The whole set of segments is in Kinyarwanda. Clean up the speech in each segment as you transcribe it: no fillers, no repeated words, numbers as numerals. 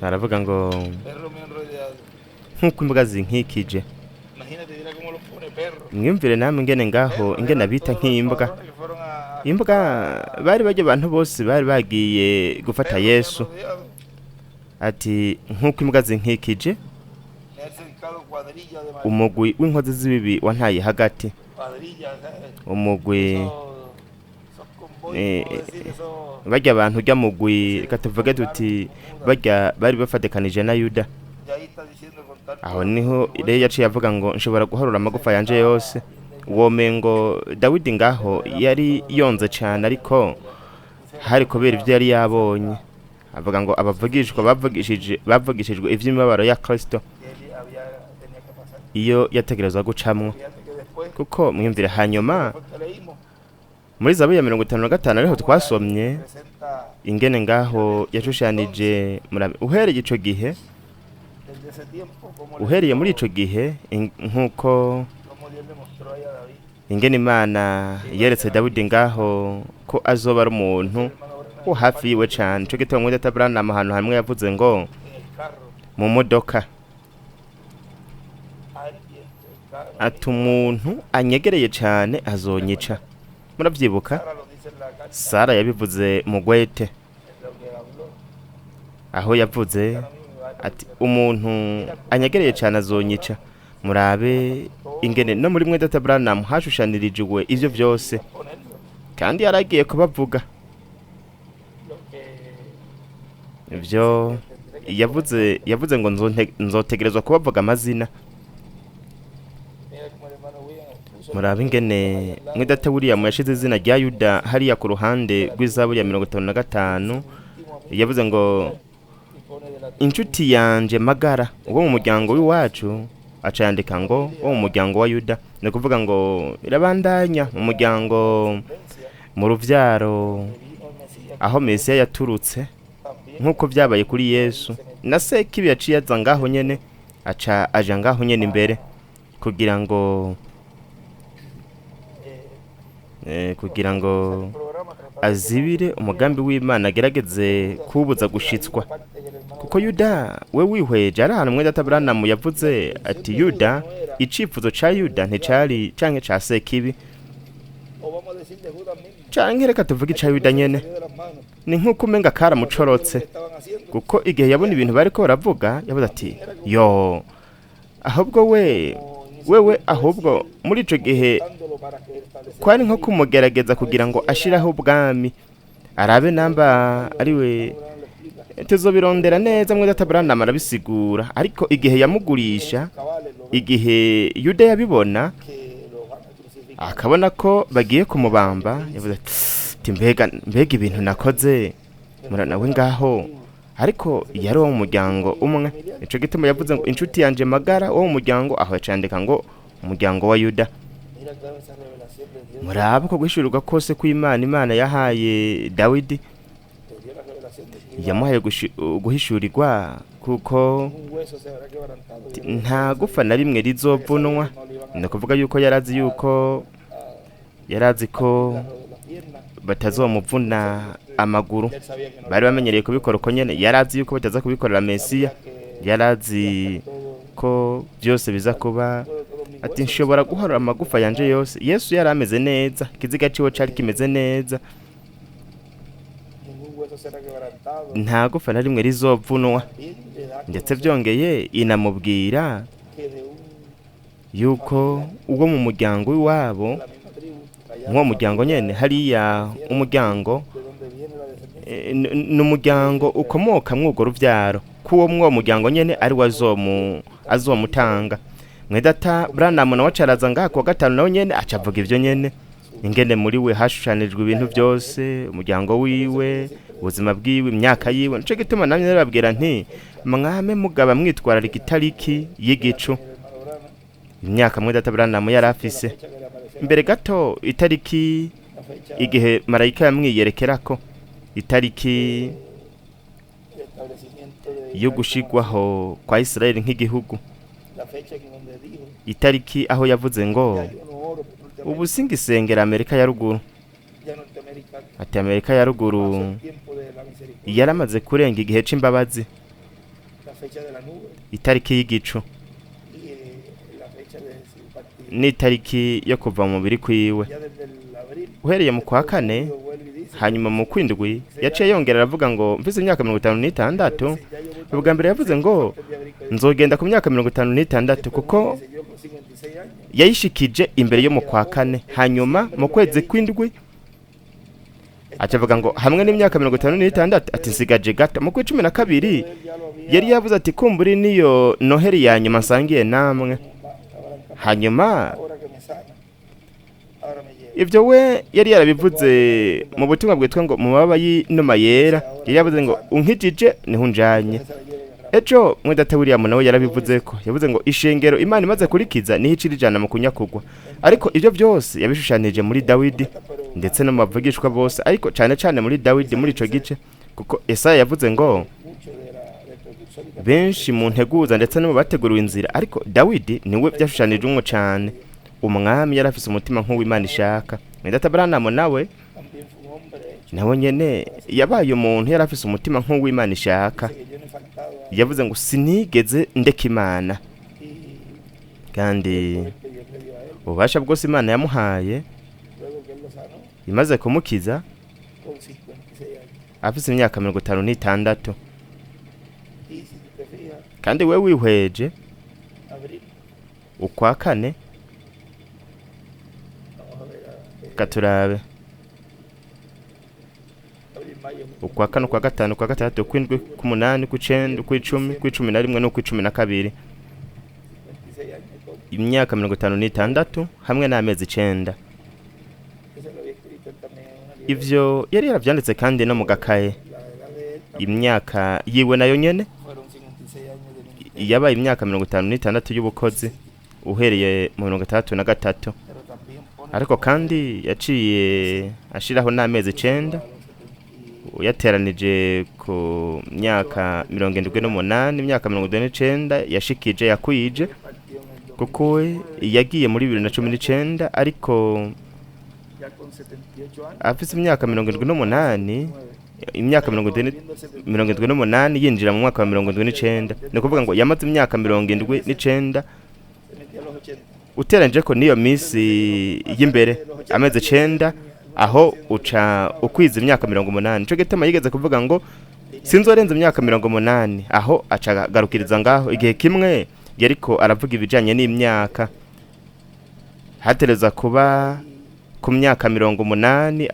aravuga ngo nk'uko imbwa zinkikije mwiyumvire namwe ingene ngaho ingene abita nk'imbwa. Imbwa bari bajya abantu bose bari bagiye gufata Yesu, ati nk'uko imbwa zinkikije umugwi w'inkozi z'ibibi wantaye hagati. Umugwi bajya abantu ujya mugwi katuvuge tuti bajya bari bafatekanije na Yuda. Aho niho rero yaciye avuga ngo nshobora guharura amagufa yanje yose. Uwo mengo Dawidi ngaho yari yonze cyane, ariko hari kubera ibyo yari yabonye. Avuga ngo abavugishwa bavugishijwe ivy'imibabaro ya Kristo iyo yategerezwa gucamwo. Kuko mwimvire hanyuma muri Zaburi ya 55 ariho twasomye ingene ngaho yashushanije uhereye muri ico gihe nkuko ingene Imana yeretse Dawidi ngaho ko azoba ari umuntu wo hafi yiwe cyane. Ico gitabo muri Abraham ahantu hamwe yavuze ngo mu modoka ati umuntu anyegereye cyane azonyica. Muravyibuka Sara yabivuze mu gwete aho yavuze ati umuntu anyegereye cyane azonyica. Murabe ingene no muri mwedata Abraham hashushanirijwe ivyo byose, kandi yaragiye kubavuga ivyo yavuze ngo nzotegerezwa kubavuga amazina. Murabe ingene mwedata William yashize izina rya Yuda hariya ku ruhande rw'Izaburi ya 55 yavuze ngo inshuti yanje magara uwo mu muryango w'iwacu, acandika ngo wo mu muryango wa Yuda. Ni kuvuga ngo irabandanya mu muryango mu ruvyaro aho Mesiya yaturutse, nkuko byabaye kuri Yesu. Na Sekibi yaciye aza ngaho nyene aja ngaho nyene imbere kugira ngo azibire umugambi w'Imana agerageze kubuza gushitswa. Kuko Yuda we wihweje ari ahantu mwedata Abraham yavuze ati Yuda, icifuzo ca Yuda nticari canke ca Sekibi, canke reka tuvuge ca Yuda nyene. Ni nkuko umenga karamucorotse, kuko igihe yabona ibintu bariko baravuga yavuze ati yo, ahubwo wewe ahubwo muri ico gihe kwari nko kumugerageza kugira ngo ashiraho ubwami, arabe namba ariwe tuzobirondera neza. Mwedata Abraham arabisigura, ariko igihe yamugurisha, igihe Yuda yabibona akabona ko bagiye kumubamba, yavuze ati mbega ibintu nakoze muranawe ngaho, ariko yari wo mu muryango umwe. Ico gituma yavuze ngo inshuti yanje magara wo mu muryango, aho yacandika ngo umuryango wa Yuda. Murabe ko guhishurirwa kose kw'Imana yahaye Dawidi, yamuhaye guhishurirwa kuko nta gufa na rimwe rizovunwa. Ni kuvuga yuko yarazi ko batazomuvuna amaguru. Bari bamenyereye kubikora uko nyene, yarazi yuko bataza kubikorera Mesiya, yarazi ko byose biza kuba ati nshobora guharura amagufa yanje yose. Yesu yari ameze neza, ikiziga ciwe cari kimeze neza, nta gufa na rimwe rizovunwa. Ndetse byongeye inamubwira yuko uwo mu muryango w'iwabo, nk'uwo muryango nyene hariya umuryango n'umuryango ukomoka mw'urwo ruvyaro, kuwo mw'uwo muryango nyene ari azomutanga. Mwedata Abraham nawe acaraza ngaha kuwa gatanu nawe nyene acavuga ivyo nyene, ingene muri we hashushanijwe ibintu byose, umuryango wiwe, ubuzima bwiwe, imyaka yiwe. Nico gituma namye narababwira nti mwame mugaba mwitwararika itariki y'igicu. Imyaka mwedata Abraham yari afise mbere gato, itariki igihe marayika yamwiyerekerako, itariki yo gushigwaho kwa Israeli nk'igihugu, itariki aho yavuze ngo ubu singisengera Amerika ya ruguru. Ati Amerika ya ruguru yaramaze kurenga igihe c'imbabazi. itariki y'igicu n'itariki yo kuva mu mubiri kwiwe. Uhereye mu kwa kane hanyuma mu kwindwi yaciye yongera aravuga ngo mfise imyaka 56. Ubwa mbere yavuze ngo nzogenda ku myaka 56 kuko yayishikije imbere yo mu kwa kane. Hanyuma mu kwezi kwindwi acavuga ngo hamwe n'imyaka 56 ati nsigaje gato. Mu kwa 12 yari yavuze ati kumburi niyo noheri ya nyuma nsangiye namwe. Hanyuma ibyo we yari yarabivuze mu butumwa bwitwa ngo mu baba y'inuma yera. Yari yavuze ngo unkijije niho unjanye. Ejo mwedata William nawe yarabivuze ko yavuze ngo ishengero Imana imaze kurikiza niho icirijana mu kunyakugwa. Ariko ibyo byose yabishushanije muri Dawidi ndetse no mavugishwa bose, ariko cyane cyane muri Dawidi muri ico gice, kuko Esaya yavuze ngo benshi mu nteguza ndetse no mu bateguriwe inzira, ariko Dawidi niwe byashushanije umwe cyane. Umwami yarafise umutima nk'uw'Imana ishaka. Mwedata Branham nawe nyene yabaye umuntu yarafise umutima nk'uw'Imana ishaka. Yavuze ngo sinigeze ndeka Imana, kandi ubasha bwose Imana yamuhaye imaze kumukiza afise imyaka 56. Kandi we wihweje ukwa kane katurabe ukwa kane, ukwa gatanu, ukwa gatandatu, kwindwi, kumunani, kw'icenda, kw'icumi, kw'icumi na rimwe no kw'icumi na kabiri. Imyaka 56 hamwe n'amezi 9. Ivyo yari yaravyanditse kandi no mu gakaye. Imyaka yiwe nayo nyene yabaye imyaka 56 y'ubukozi uhereye mu 63. Ariko kandi yaciye ashiraho n'amezi 9 yateranije ku myaka 78. Imyaka 49 yashikije yakwije, kuko we yagiye muri 2019, ariko afise imyaka 78. Imyaka 78 yinjira mu mwaka wa 79. Ni kuvuga ngo yamaze imyaka 79 uteranije ko niyo misi y'imbere ameze 9, aho uca ukwiza imyaka 80. Nico gitema yigeze kuvuga ngo sinzorenza imyaka 80, aho aca garukiriza ngaho. Igihe kimwe yariko aravuga ibijanye n'imyaka, hatereza kuba ku myaka 80,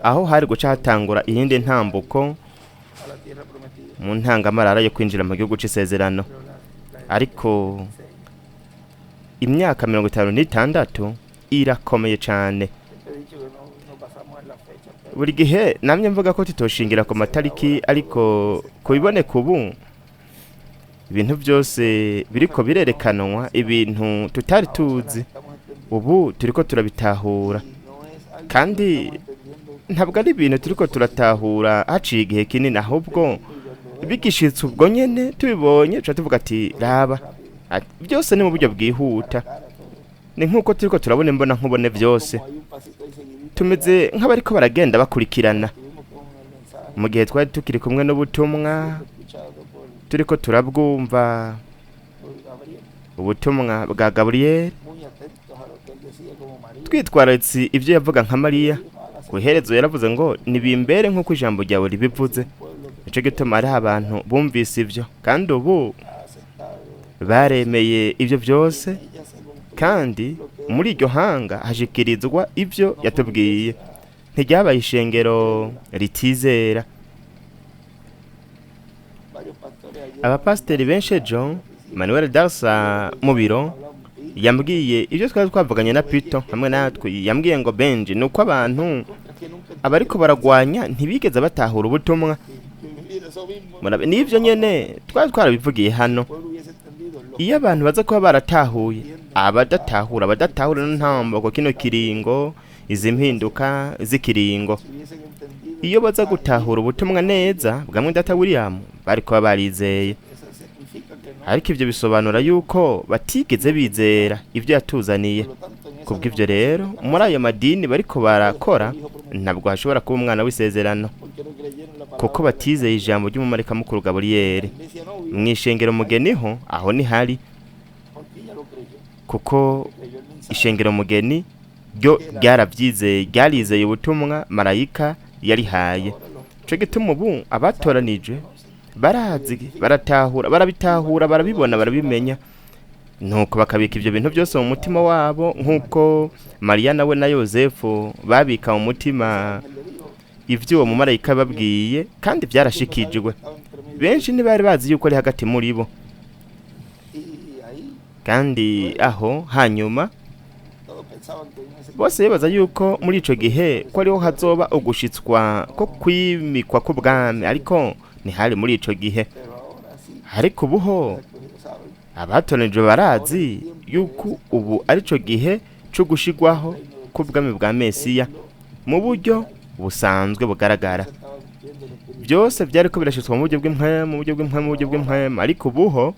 aho hari guca hatangura iyindi ntambuko mu ntangamarara yo kwinjira mu gihugu c'isezerano. Ariko imyaka 56 irakomeye cyane. Buri gihe namye mvuga ko tutoshingira ku matariki, ariko kubiboneka ubu ibintu byose biriko birerekanwa, ibintu tutari tuzi ubu turiko turabitahura. Kandi ntabwo ari ibintu turiko turatahura haciye igihe kinini, ahubwo bigishitse ubwo nyene tubibonye tuca tuvuga ati raba byose ni mu buryo bwihuta. Ni nkuko turiko turabona imbona nkubone byose tumeze nk'abariko baragenda bakurikirana. Mu gihe twari tukiri kumwe n'ubutumwa turiko turabwumva, ubutumwa bwa Gabriel, twitwararitse ibyo yavuga nka Mariya. Ku iherezo yaravuze ngo nibimbere nk'uko ijambo ryawe ribivuze. Nico gituma ari abantu bumvise ibyo, kandi ubu baremeye ibyo byose, kandi muri iryo hanga hashikirizwa ibyo yatubwiye. Ntiryabaye ishengero ritizera. Abapasiteri benshi ejo Manuel Darsa mu biro yambwiye ibyo twari twavuganye na Puerto hamwe natwe. Yambwiye ngo Benji nuko abantu abariko baragwanya ntibigeze batahura ubutumwa. Nivyo nyene twari twarabivugiye hano. Iyo abantu baza kuba baratahuye, abadatahura ntambo kino kiringo, izi mpinduka z'ikiringo, iyo baza gutahura ubutumwa neza bwamwe data William bari kuba barizeye. Ariko ivyo bisobanura yuko batigeze bizera ivyo yatuzaniye. Kubw'ivyo rero muri ayo madini bariko barakora, ntabwo hashobora kuba umwana w'isezerano, kuko batizeye ijambo ry'umumarayika mukuru Gaburiyeli. Mu ishengero mugeni ho aho ni hari, kuko ishengero mugeni ryo ryarabyizeye, ryarizeye ubutumwa marayika yarihaye. Cyo gituma ubu abatoranije barazi, barabitahura, barabibona, barabimenya, nuko bakabika ibyo bintu byose mu mutima wabo, nk'uko Mariya nawe na Yosefu babika mu mutima ibyo uwo mumarayika babwiye, kandi byarashikijwe. Benshi ntibari bazi yuko ari hagati muri bo, kandi aho hanyuma bose bibaza yuko muri ico gihe ko ariho hazoba ugushitswa ko kwimikwa k'ubwami, ariko ntihari muri ico gihe. Ariko ubuho abatoranije barazi yuko ubu ari cyo gihe cyo gushigwaho k'ubwami bwa Mesiya mu buryo busanzwe bugaragara. Byose byari ko birashitswa mu buryo bw'impwemu, ariko ubuho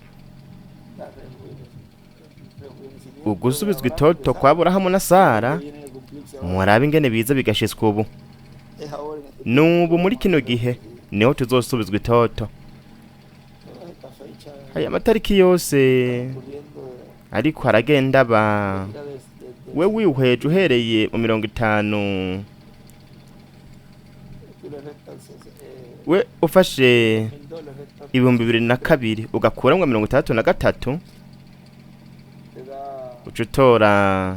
ugusubizwa itoto kwa Aburahamu na Sara, murabe ingene biza bigashitswa ubu. Nubu muri kino gihe niho tuzosubizwa itoto. Aya matariki yose ariko aragenda ba we wihweje uhereye mu 50, we ufashe $2002 ugakuramwa 63, ucutora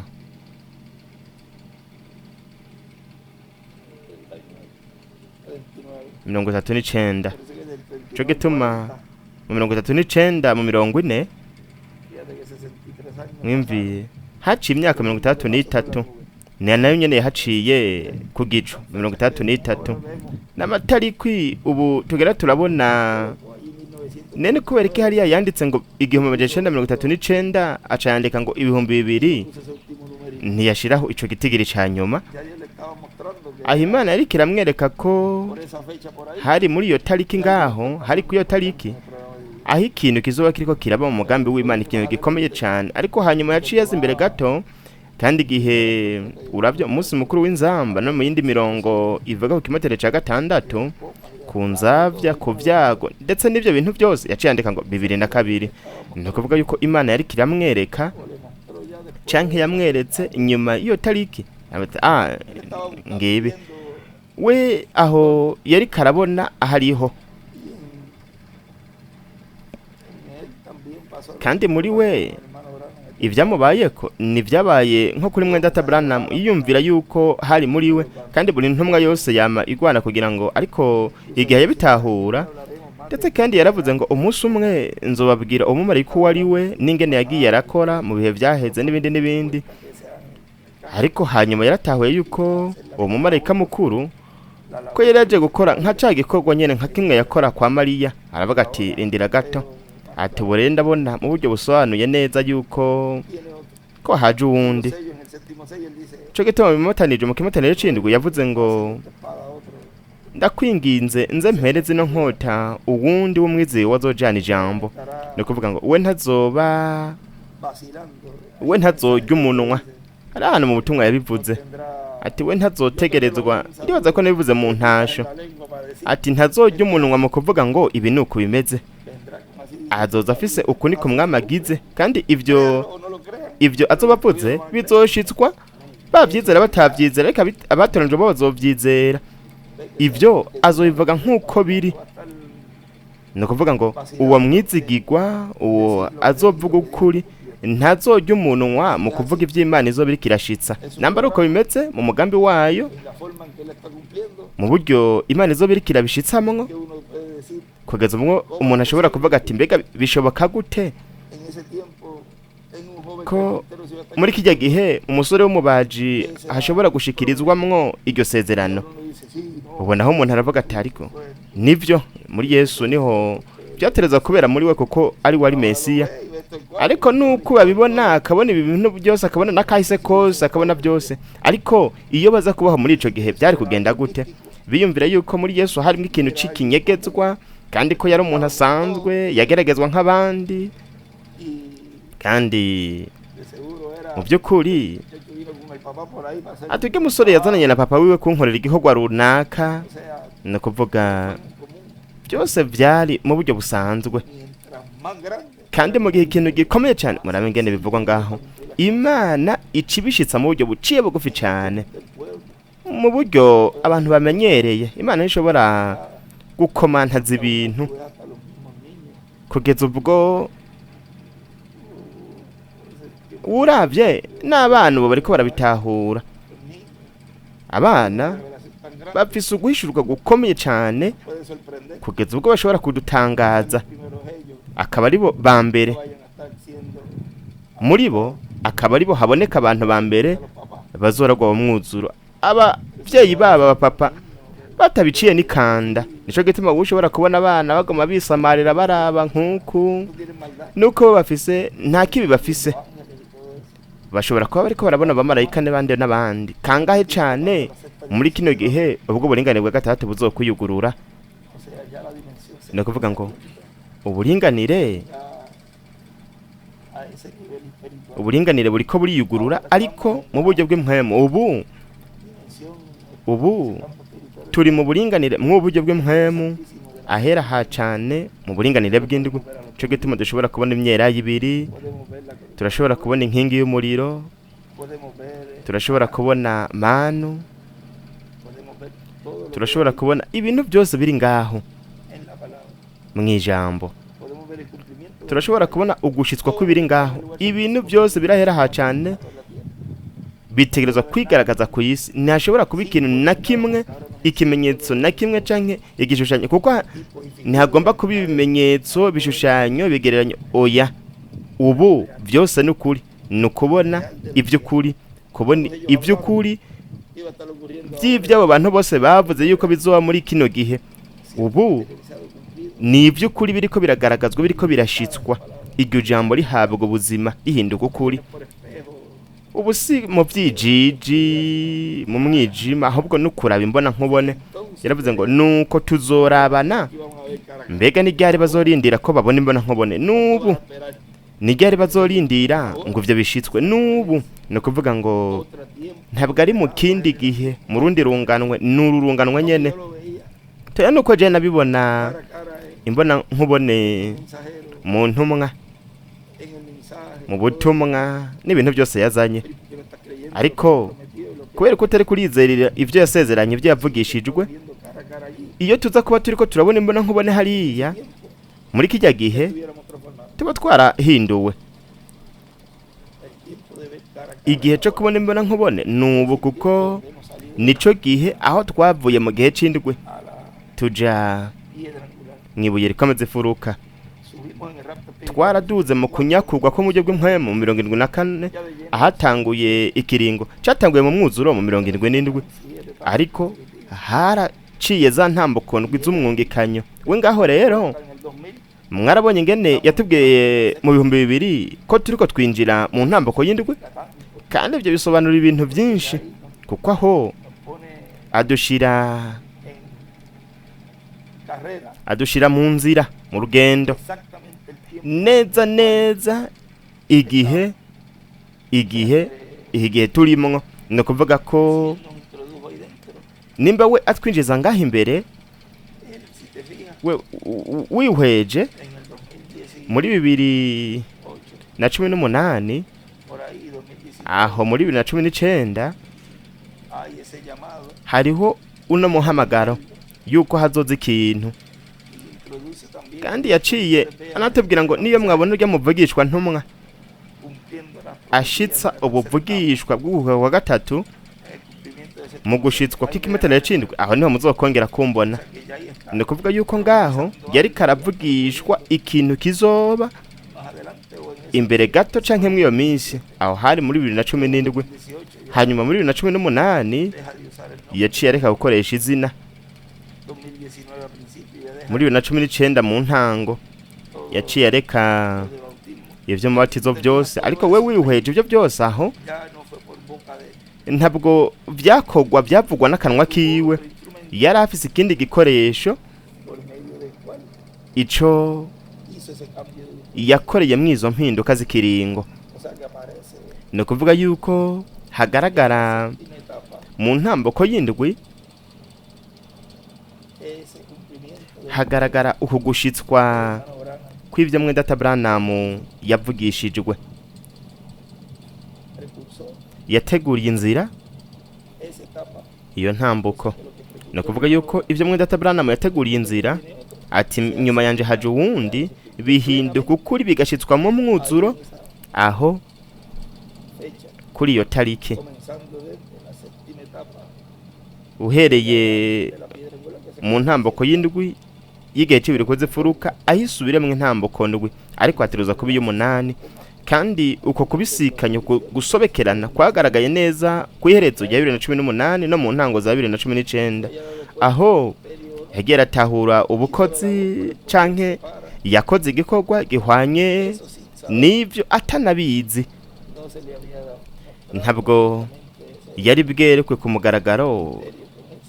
$39. Cyo gituma mu 39 mu 40 mwimviye haciye imyaka 33, ni nayo nyene yahaciye ku gicu 33. N'amatariki ubu tugera turabona nene kubera iki hariya yanditse ngo 1939 aca yandika ngo 2000, ntiyashiraho ico gitigiri ca nyuma. Aho Imana yari kiramwereka ko hari muri iyo tariki ngaho, hari ku iyo tariki aho ikintu kizoba kiriko kiraba mu mugambi w'Imana, ikintu gikomeye cyane. Ariko hanyuma yaciye imbere gato, kandi igihe uravyo umunsi mukuru w'inzamba no mu yindi mirongo ivuga ku kimotere ca 6 ku nzavya, ku vyago ndetse n'ivyo bintu byose yaciye yandika ngo 2002. Ni ukuvuga yuko Imana yari kiramwereka canke yamweretse inyuma iyo tariki. Ngibi we aho yari karabona ahariho, kandi muri we ibyamubayeko ni byabaye nko kuri mwenda Branham, yiyumvira yuko hari muri we, kandi buri ntumwa yose yama igwana kugira ngo, ariko igihe yabitahura. Ndetse kandi yaravuze ngo umunsi umwe nzobabwira umumarayika wari we n'ingene yagiye arakora mu bihe byaheze n'ibindi. Ariko hanyuma yaratahuye yuko uwo mumarayika mukuru ko yaraje gukora nka ca gikorwa nyene nka kimwe yakora kwa Mariya. Aravuga ati rindira gato, ati bure ndabona mu buryo busobanuye neza yuko ko haje uwundi. Cyo gituma bimutanije mu kimotanire c'indwi yavuze ngo ndakwinginze nze mpereze no nkota uwundi w'umwizeye wazojana ijambo. Ni kuvuga ngo we ntazorya umunwa. Ari hano mu butumwa yabivuze ati we ntazotegerezwa, ndibaza ko nabivuze mu ntasho, ati ntazorya umunwa mu kuvuga ngo ibi ni uko bimeze. Azoza afise uku niko mwamagize, kandi ivyo azobavuze bizoshitswa, bavyizera batavyizera, reka abatoranije bo bazovyizera. Ivyo azobivuga nk'uko biri. Ni ukuvuga ngo uwo mwizigirwa, uwo azovuga ukuri, ntazorya umunwa mu kuvuga ivy'Imana izo biri kirashitsa. Namba ruko bimeze mu mugambi wayo, mu buryo Imana izo biri kirabishitsamwo, kugeza umwe umuntu ashobora kuvuga ati mbega bishoboka gute ko muri kijya gihe umusore w'umubaji hashobora gushikirizwamwo iryo sezerano. Ubona aho umuntu aravuga ati ariko nivyo muri Yesu niho byatereza kubera muri we, kuko ari wari Mesiya. Ariko nuko babibona, akabona ibintu byose, akabona nakahise kose, akabona byose. Ariko iyo baza kubaho muri ico gihe byari kugenda gute? Biyumvira yuko muri Yesu harimo ikintu cikinyegezwa, kandi ko yari umuntu asanzwe yageragezwa nk'abandi. Kandi mu by'ukuri atuge musore yazananye na papa wiwe kunkorera igikorwa runaka, no kuvuga byose byari mu buryo busanzwe kandi mu gihe ikintu gikomeye cyane murabe ingene bivugwa ngaho Imana icibishitsa mu buryo buciye bugufi cyane mu buryo abantu bamenyereye. Imana ishobora gukomantaza ibintu kugeza ubwo uravye n'abana ubu bariko barabitahura. Abana bafise uguhishurwa gukomeye cyane kugeza ubwo bashobora kudutangaza, akaba ari bo ba mbere muri bo, akaba ari bo haboneka abantu ba mbere bazoragwa mwuzuro. Abavyeyi babo abapapa batabiciye n'ikanda, nico gituma ushobora kubona abana bagoma bisamarira baraba nkuku nuko bafise nta kibi bafise. Bashobora kuba bariko barabona abamarayika n'abandi kangahe cyane muri kino gihe ubwo buringanire bwa gatatu buzokuyugurura. No kuvuga ngo uburinganire buriko buriyugurura ariko mu buryo bw'impwemu. Ubu turi mu buringanire mu buryo bw'impwemu ahera ha cyane mu buringanire bw'indwi. Cyo gituma dushobora kubona imyera y'ibiri, turashobora kubona inkingi y'umuriro, turashobora kubona manu, turashobora kubona ibintu byose biri ngaho mu ijambo. Turashobora kubona ugushitswa kw'ibiri ngaho. Ibintu byose birahera ha cyane bitegerezwa kwigaragaza ku isi. Ntashobora kuba ikintu na kimwe, ikimenyetso na kimwe canke igishushanyo, kuko ntihagomba kuba ibimenyetso, bishushanyo, bigereranyo. Oya, ubu byose n'ukuri, nukubona ivy'ukuri, kubona ivy'ukuri by'ivy'abo bantu bose bavuze yuko bizoba muri kino gihe. Ubu ni ivy'ukuri biriko biragaragazwa, biriko birashitswa. Iryo jambo rihabwa ubuzima, rihinduka ukuri. Ubu si mu byijiji mu mwijima, ahubwo nukuraba imbona nkubone. Yaravuze ngo nuko tuzorabana. Mbega ni ryari bazorindira ko babona imbona nkubone? Nubu ni ryari bazorindira ngo ivyo bishitswe? Nubu. No kuvuga ngo ntabwo ari mu kindi gihe, mu rundi runganwe, n'ururunganwe nyene. Toya nuko je nabibona imbona nkubone mu ntumwa, mu butumwa n'ibintu byose yazanye. Ariko kubera ko utari kurizerera ivyo yasezeranye, ivyo yavugishijwe, iyo tuza kuba turiko turabona imbona nkubone hariya muri kijya gihe, tuba twarahinduwe. Igihe cyo kubona imbona nkubone nubu, kuko nico gihe aho twavuye mu gihe c'indwi tuja mwibuye rikomeze furuka. Twaraduze mu kunyakurwa ko mu buryo bw'impwemu mu 74, ahatanguye ikiringo cyatanguye mu mwuzuro mu 77, ariko haraciye za ntambuko ndwi z'umwungikanyo. We ngaho rero mwarabonye ingene yatubwiye mu 2000 ko turiko twinjira mu ntambuko y'indwi, kandi ibyo bisobanura ibintu byinshi, kuko aho adushira mu nzira, mu rugendo neza igihe turimwo. No kuvuga ko nimba we atwinjiza ngaho imbere, we wihweje muri 2018, aho muri 2019 hariho uno muhamagaro yuko hazoza ikintu, kandi yaciye anatubwira ngo niyo mwabona urya muvugishwa ntumwa ashitsa ubuvugishwa bw'ubuhuha wa gatatu mu gushitswa k'ikimetero c'indwi, aho niho muzokongera kumbona. Ni kuvuga yuko ngaho yari karavugishwa ikintu kizoba imbere gato canke mw'iyo minsi. Aho hari muri 2017, hanyuma muri 2018 yaciye areka gukoresha izina. Muri 2019 mu ntango yaciye areka ivyo mubatizo byose, ariko we wihweje ivyo byose aho ntabwo byakogwa, byavugwa n'akanwa kiwe. Yari afise ikindi gikoresho ico yakoreye mwizo mpinduka z'ikiringo. No kuvuga yuko hagaragara mu ntambuko y'indwi hagaragara ukugushitswa kw'ivyo mwene data Branham yavugishijwe. Yateguriye inzira iyo ntambuko. No kuvuga yuko ivyo mwene data Branham yateguriye inzira, ati nyuma yanje haje uwundi, bihinduka ukuri bigashitswa mu mwuzuro aho kuri iyo tariki, uhereye mu ntambuko y'indwi y'igihe c'ibiri kuzifuruka ahisubire mu ntambuko ndwi, ariko hatiruza kuba iy'umunani. Kandi uko kubisikanya gusobekerana kwagaragaye neza kw'iherezo rya 2018 no mu ntango za 2019, aho yagera atahura ubukozi canke yakoze igikorwa gihwanye n'ivyo atanabizi. Ntabwo yari bwerekwe ku mugaragaro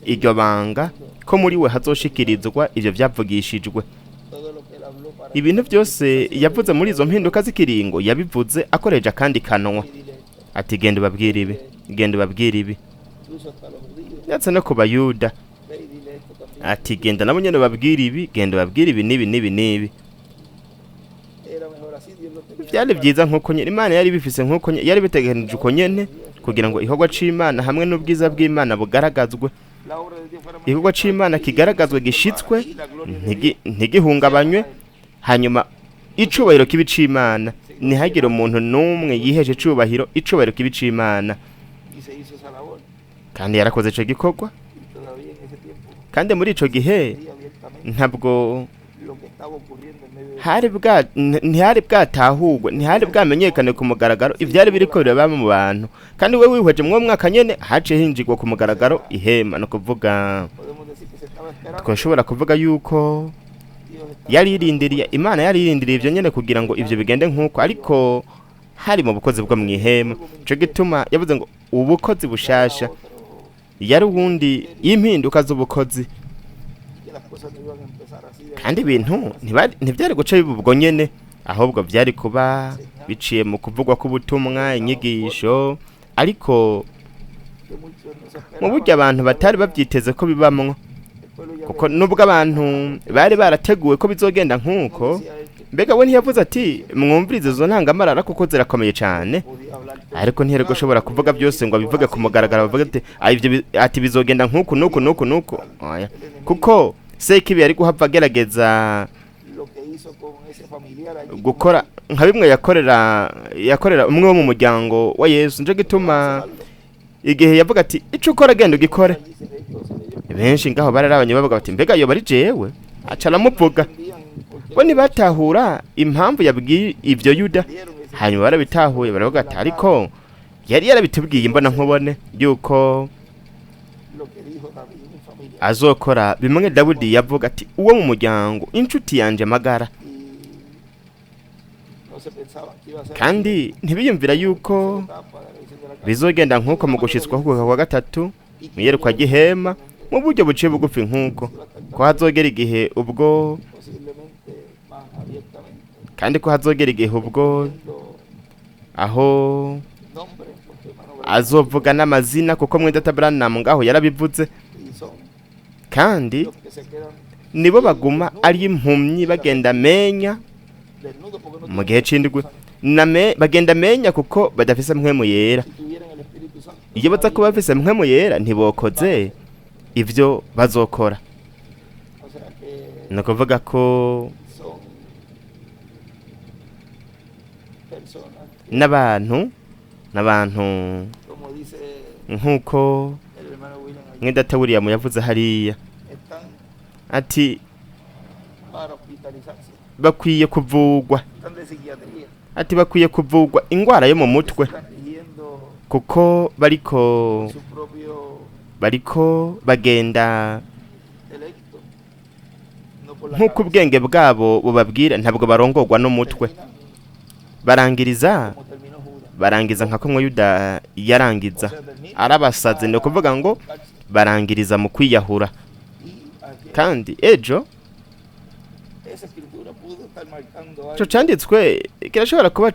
iryo banga ko muri we hazoshikirizwa ivyo vyavugishijwe. Ibintu byose yavuze muri izo mpinduka z'ikiringo yabivuze akoreje kandi kanwa, ati genda babwira ibi, genda babwira ibi. Ndetse no ku bayuda ati genda nabo nyene babwira ibi, genda babwira ibi nibi nibi nibi. Byari byiza nkuko nyene Imana yari bifise, nkuko yari bitegekanije uko nyene, kugira ngo ihogwa c'Imana hamwe n'ubwiza bw'Imana bugaragazwe. Ihogwa c'Imana kigaragazwe gishitswe, ntigihungabanywe, hanyuma icubahiro k'ibicimana ntihagire umuntu n'umwe yiheje icubahiro, icubahiro k'ibicimana. Kandi yarakoze ico gikorwa, kandi muri ico gihe ntabwo ntihari bwatahurwe, ntihari bwamenyekane ku mugaragaro ivyari biriko biraba mu bantu. Kandi we wihweje mwo mwaka nyene hace hinjirwa ku mugaragaro ihema, no kuvuga twashobora kuvuga yuko yari irindiriye, Imana yari irindiriye ivyo nyene kugira ngo ivyo bigende nkuko, ariko hari mu bukozi bwo mwihema. Ico gituma yavuze ngo ubukozi bushasha yari uwundi y'impinduka z'ubukozi. Kandi ibintu ntivyari guca bibubwo nyene, ahubwo vyari kuba biciye mu kuvugwa k'ubutumwa, inyigisho, ariko mu buryo abantu batari bavyiteze ko bibamwo, kuko nubwo abantu bari barateguwe ko bizogenda nkuko. Mbega we ntiyavuze ati mwumvirize izo ntangamarara kuko zirakomeye cyane, ariko ntiyari gushobora kuvuga byose ngo abivuge ku mugaragaro, bavuga ati bizogenda nkuko nuko nuko nuko. Oya, kuko Sekibi yari guhava agerageza gukora nka bimwe yakorera umwe wo mu muryango wa Yesu. Nje gituma igihe yavuga ati ico ukora genda ugikore, benshi ngaho bararabanye bavuga bati mbega yo bari jewe, aca aramuvuga. Bo nibatahura impamvu yabwiye ivyo Yuda, hanyuma barabitahuye baravuga ati ariko yari yarabitubwiye imbona nkubone yuko azokora bimwe Dawudi yavuga ati uwo mu muryango inshuti yanje magara. Kandi ntibiyumvira yuko bizogenda nkuko mu gushitswa kwa gatatu mwiyerekwa gihema mu buryo buciye bugufi nkuko, ko hazogera igihe ubwo, kandi ko hazogera igihe ubwo aho azovuga n'amazina, kuko mwene data Branham ngaho yarabivuze. Kandi nibo baguma ari impumyi bagenda menya mu gihe c'indwi, bagenda menya kuko badafise mpwemu yera. Iyo baza kuba bafise mpwemu yera ntibokoze ivyo bazokora. No kuvuga ko n'abantu nkuko mwene data William yavuze hariya, ati bakwiye kuvugwa, ati bakwiye kuvugwa ingwara yo mu mutwe, kuko bariko bagenda nkuko ubwenge bwabo bubabwira, ntabwo barongorwa n'umutwe. Barangiza nka kumwe Yuda yarangiza arabasaze, no kuvuga ngo barangiriza mu kwiyahura. Kandi ejo cyo canditswe kirashobora kuba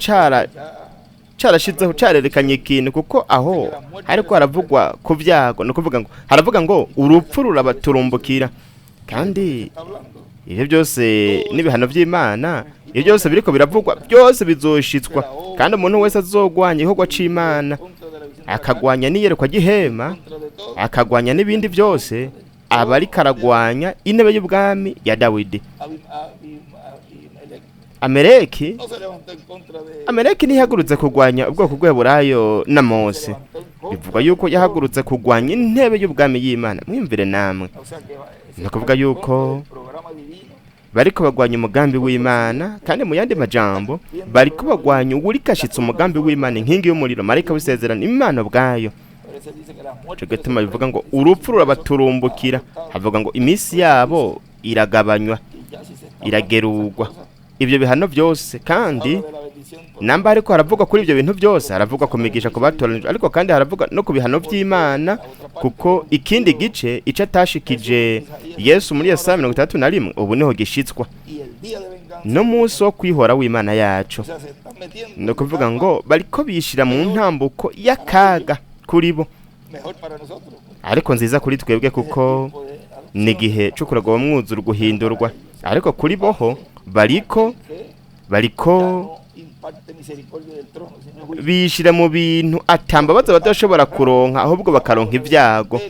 carashizeho carerekanye ikintu, kuko aho ariko haravugwa ku vyago, no kuvuga ngo haravuga ngo urupfu rurabaturumbukira. Kandi ibyo byose n'ibihano by'Imana ibyo byose biriko biravugwa byose bizoshitswa kandi umuntu wese azogwanya ihogwa c'Imana akagwanya n'iyerekwa gihema akagwanya n'ibindi byose abari karagwanya intebe y'ubwami ya Dawidi. Ameleki ntiyahagurutse kugwanya ubwoko bw'Eburayo na Mose, bivugwa yuko yahagurutse kugwanya intebe y'ubwami y'Imana. Mwimvire namwe, ni ukuvuga yuko bariko bagwanya umugambi w'Imana, kandi mu yandi majambo bariko bagwanya uwurikashitse umugambi w'Imana, inkingi y'umuriro, marayika w'isezerano, Imana ubwayo. Ico gituma bivuga ngo urupfu rurabaturumbukira, havuga ngo iminsi yabo iragabanywa, iragerurwa. Ibyo bihano byose kandi namba ariko haravuga kuri ibyo bintu byose, haravuga kumigisha ku batoranijwe, ariko kandi haravuga no ku bihano by'Imana, kuko ikindi gice ico atashikije Yesu muri Yesaya 61 ubu niho gishitswa no munsi wo kwihora w'Imana yacu. No kuvuga ngo bariko bishira mu ntambuko y'akaga kuri bo, ariko nziza kuri twebwe kuko ni gihe cyo kuragwa mwuzuro guhindurwa, ariko kuri boho bariko bishira mu bintu atambabaza badashobora kuronka, ahubwo bakaronka ibyago.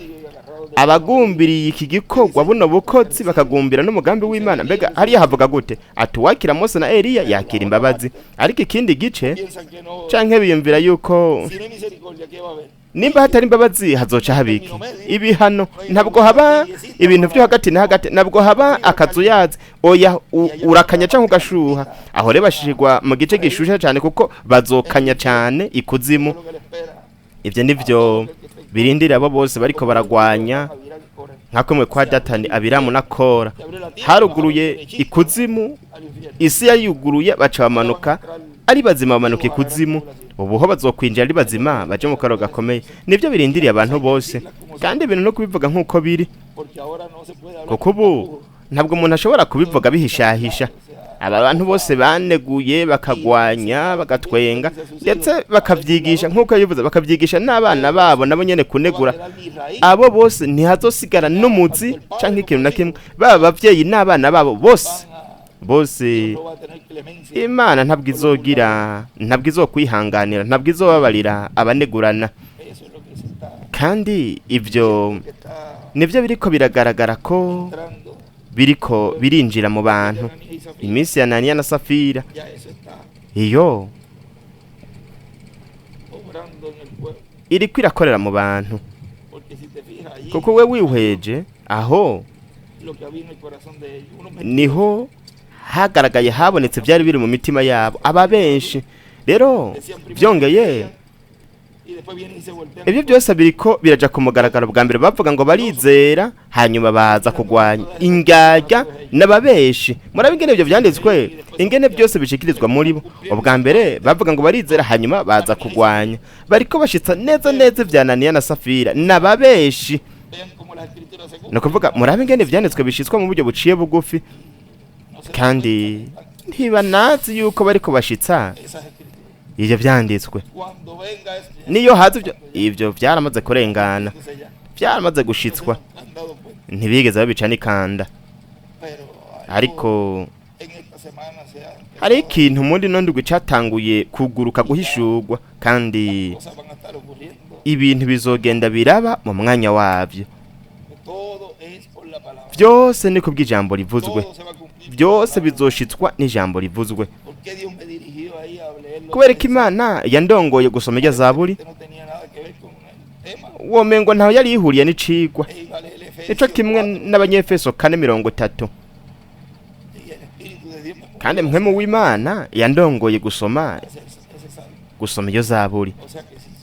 Abagumbiriye iki gikorwa buno bukotsi bakagumbira n'umugambi w'Imana. Mbega hariya havuga gute? Atuwakira Mose na Eliya yakira imbabazi, ariko ikindi gice canke biyumvira yuko nimba hatari imbabazi hazoca habiki ibihano. Ntabwo haba ibintu byo hagati na hagati, ntabwo haba akazuyazi, oya urakanya canke ugashuha. Aho reba bashigwa mu gice gishusha cyane, kuko bazokanya cyane ikuzimu. Ivyo nivyo birindira abo bose bariko baragwanya, nkakomwe kwa Datani, Abiramu na Kora. Haruguruye ikuzimu, isi yayuguruye, baca bamanuka ari bazima, bamanuka ikuzimu. Ubuho bazokwinjira ari bazima baje mu karo gakomeye. Nivyo birindiriye abantu bose, kandi ibintu no kubivuga nkuko biri, kuko ubu ntabwo umuntu ashobora kubivuga bihishahisha. Aba bantu bose baneguye, bakagwanya, bagatwenga, ndetse bakavyigisha nkuko yivuze, bakavyigisha n'abana babo nabo nyene kunegura. Abo bose ntihazosigara n'umuzi canke ikintu na kimwe, baba bavyeyi n'abana babo bose Imana ntabwo izokwihanganira, ntabwo izobabarira abanegurana. Kandi ibyo nivyo biriko biragaragara ko biriko birinjira mu bantu. Iminsi ya Ananiya na Safira iyo iriko irakorera mu bantu, kuko we wihweje aho niho hagaragaye, habonetse byari biri mu mitima yabo aba benshi. Rero byongeye ibyo byose biriko biraja ku mugaragaro. Bwa mbere bavuga ngo barizera, hanyuma baza kugwanya ingajya n'ababeshi. Murabingene ibyo byanditswe ingene byose bishikirizwa muri bo. Ubwa mbere bavuga ngo barizera, hanyuma baza kugwanya. Bariko bashitsa neza neza vya Ananiya na Safira n'ababeshi. No kuvuga murabingene byanditswe bishitswa mu buryo buciye bugufi, kandi ntibanazi yuko bariko bashitsa ivyo vyanditswe. Niyo hazi ivyo vyaramaze kurengana, vyaramaze gushitswa, ntibigeze babica n'ikanda. Ariko hari ikintu muri nondugwe catanguye kuguruka, guhishurwa, kandi ibintu bizogenda biraba mu mwanya wavyo. Byose ni kubw'ijambo rivuzwe, byose bizoshitswa n'ijambo rivuzwe. Kubera ko Imana yandongoye gusoma irya Zaburi, uwo mengo ntaho yari yihuriye n'icigwa. Nico kimwe n'Abanyefeso 4:30. Kandi mpwemu w'Imana yandongoye gusoma iyo Zaburi.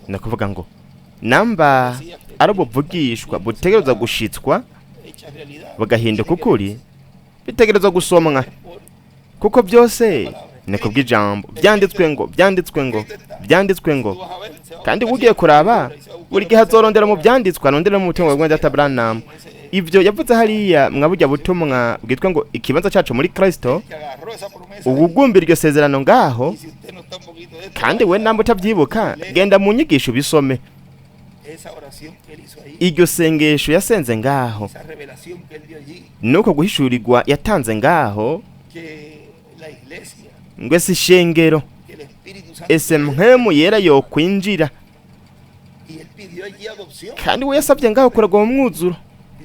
No kuvuga ngo namba ari ubuvugishwa butegerezwa gushitswa bagahinduka ukuri, bitegerezwa gusomwa, kuko byose ni kubw'ijambo. Byanditswe ngo kandi ugiye kuraba buri gihe azorondera mu byanditswe, arondera mu mutima wa Data Branham. Ibyo yavuze hariya mwabujya butumwa bwitwa ngo ikibanza cyacu muri Kristo, ugugumbira iryo sezerano ngaho. Kandi we namba utabyibuka, genda mu nyigisho bisome. iryo sengesho yasenze ngaho nuko guhishurirwa yatanze ngaho ngo ese ishengero ese mpwemu yera yokwinjira kandi we yasabye ngaho kuragwa mu mwuzuro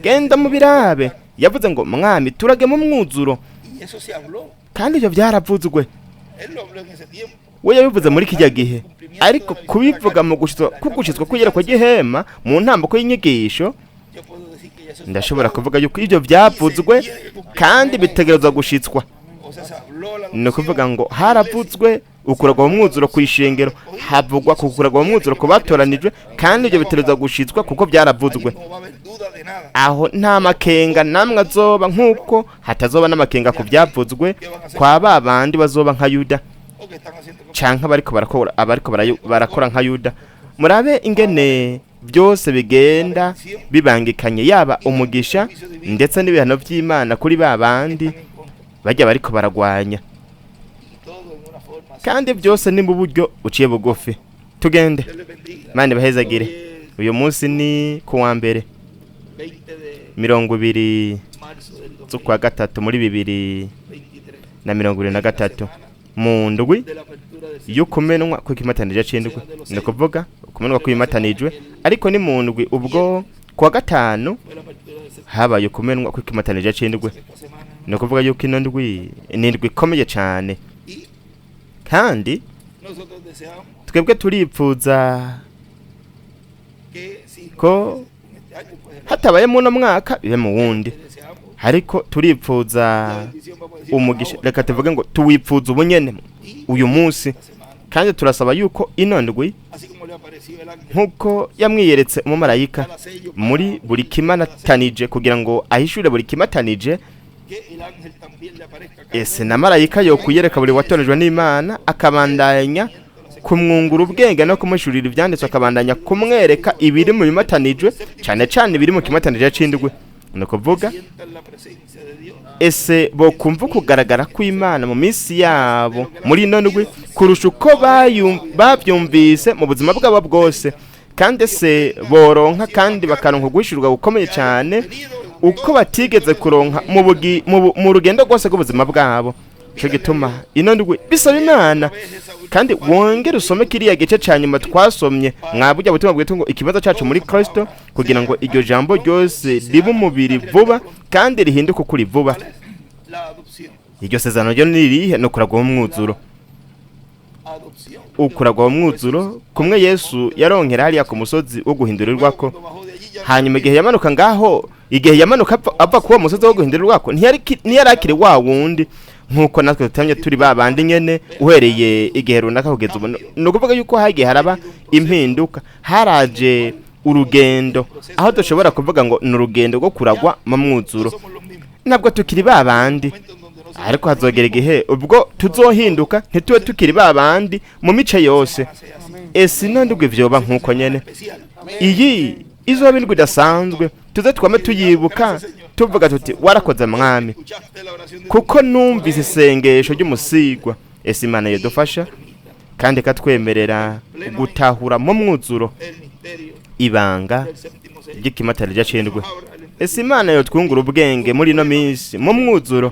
genda mu birabe yavuze ngo mwami turage mu mwuzuro kandi ibyo byaravuzwe we yabivuze muri kijya gihe ariko kubivuga mu gushitswa kugera kwa gihema mu ntambako y'inyigisho ndashobora kuvuga yuko ibyo byavuzwe kandi bitegerezwa gushitswa ni ukuvuga ngo haravuzwe ukuragwa mu mwuzuro ku ishengero havugwa ku kuragwa mu mwuzuro ku batoranijwe kandi ibyo bitegerezwa gushitswa kuko byaravuzwe aho nta makenga namwe azoba nk'uko hatazoba n'amakenga ku byavuzwe kwa babandi bazoba nka Yuda canke abariko barakora nka Yuda. Murabe ingene byose bigenda bibangikanye yaba umugisha ndetse n'ibihano by'Imana kuri babandi bajya bariko baragwanya, kandi byose ni mu buryo uciye bugufi. Tugende mane bahezagire. Uyu munsi ni kuwa mbere 20 z'ukwa gatatu muri 2023 mu ndwi y'ukumenwa kw'ikimatanije c'indwi. Ni kuvuga ukumenwa kw'imatanijwe ariko ni mu ndwi ubwo kuwa gatanu habaye ukumenwa kw'ikimatanije c'indwi. Ni kuvuga yuko ino ndwi ni indwi ikomeye cyane, kandi twebwe turipfuza ko hatabaye mu no mwaka bibe mu wundi, ariko turipfuza umugisha. Reka tuvuge ngo tuwipfuza ubunyene uyu munsi, kandi turasaba yuko ino ndwi nkuko yamwiyeretse umumarayika muri buri kimatanije kugira ngo ahishure buri kimatanije, ese na marayika yo kuyereka buri watonejwe n'Imana akabandanya kumwungura ubwenge no kumushurira ibyanditswe, akabandanya kumwereka ibiri mu bimatanijwe cyane cyane ibiri mu kimatanije c'indwi. No kuvuga ese bo kumva kugaragara kw'Imana mu minsi yabo muri ino ndwi kurusha uko babyumvise mu buzima bwabo bwose, kandi se boronka kandi bakaronka guhishurwa gukomeye cyane uko batigeze kuronka mu rugendo rwose rw'ubuzima bwabo. Cyo gituma ino ndwi bisaba Imana, kandi wongere usome kiriya gice cya nyuma twasomye mwabujya butumwa bwite ngo ikibazo cyacu muri Kristo, kugira ngo iryo jambo ryose ribe umubiri vuba kandi rihinduke kuri vuba. Iryo sezerano ryo nirihe? No kuragwa mu mwuzuro. Ukuragwa mu mwuzuro kumwe Yesu yaronkera hariya ku musozi wo guhindurirwako, hanyuma igihe yamanuka ngaho, igihe yamanuka ava kuwa musozi wo guhindurirwako ntiyarakire wa wundi nkuko natwe tutamye turi babandi nyene uhereye igihe runaka kugeza ubu. No kuvuga yuko hagiye haraba impinduka, haraje urugendo aho dushobora kuvuga ngo ni urugendo rwo kuragwa mu mwuzuro. Ntabwo tukiri babandi, ariko hazogera igihe ubwo tuzohinduka ntitube tukiri babandi mu mice yose. Ese ino ndwi vyoba nkuko nyene iyi izoba indwi idasanzwe, tuze twame tuyibuka tuvuga tuti warakoze mwami kuko numvise isengesho ry'umusigwa. Ese Imana yadufasha kandi katwemerera gutahura mu mwuzuro ibanga ry'ikimatanije c'indwi. Ese Imana yotwungura ubwenge muri no minsi mu mwuzuro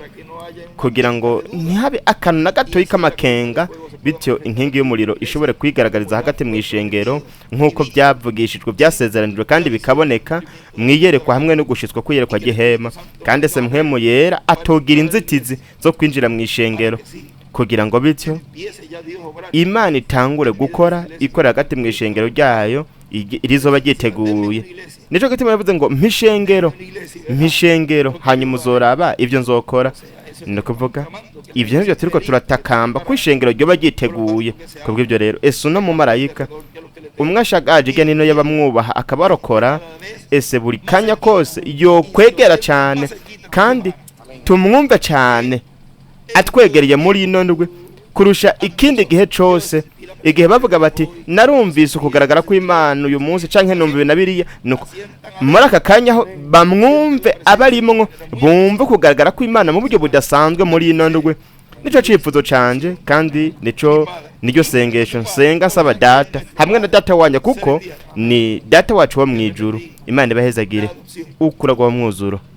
kugira ngo ntihabe akantu na gato y'ikamakenga, bityo inkingi y'umuriro ishobore kwigaragariza hagati mu ishengero nk'uko byavugishijwe byasezeranijwe kandi bikaboneka mwiyerekwa hamwe no gushitswa kwiyerekwa gihema. Kandi se mpwemu yera atogira inzitizi zo kwinjira mu ishengero kugira ngo bityo Imana itangure gukora ikora hagati mu ishengero ryayo irizoba ryiteguye. Nico gituma yavuze ngo mpishengero hanyuma uzoraba ibyo nzokora. Ni kuvuga ibyo nibyo turiko turatakamba ku ishengero ryo baryiteguye. Kubw'ibyo rero ese no mu marayika umwe ashagaje ige nino yabamwubaha akabarokora, ese buri kanya kose yo kwegera cyane kandi tumwumve cyane atwegereye muri ino ndwi kurusha ikindi gihe cyose. Igihe bavuga bati narumvise kugaragara kw'Imana uyu munsi canke numva na biriya, nuko muri aka kanya ho bamwumve abarimwo bumve kugaragara kw'Imana mu buryo budasanzwe muri ino ndwi. Nico cifuzo canje kandi nico niryo sengesho nsenga nsaba data hamwe na data wanje kuko ni data wacu wo mwijuru. Imana ibahezagire. Ukuragwa mwuzuro.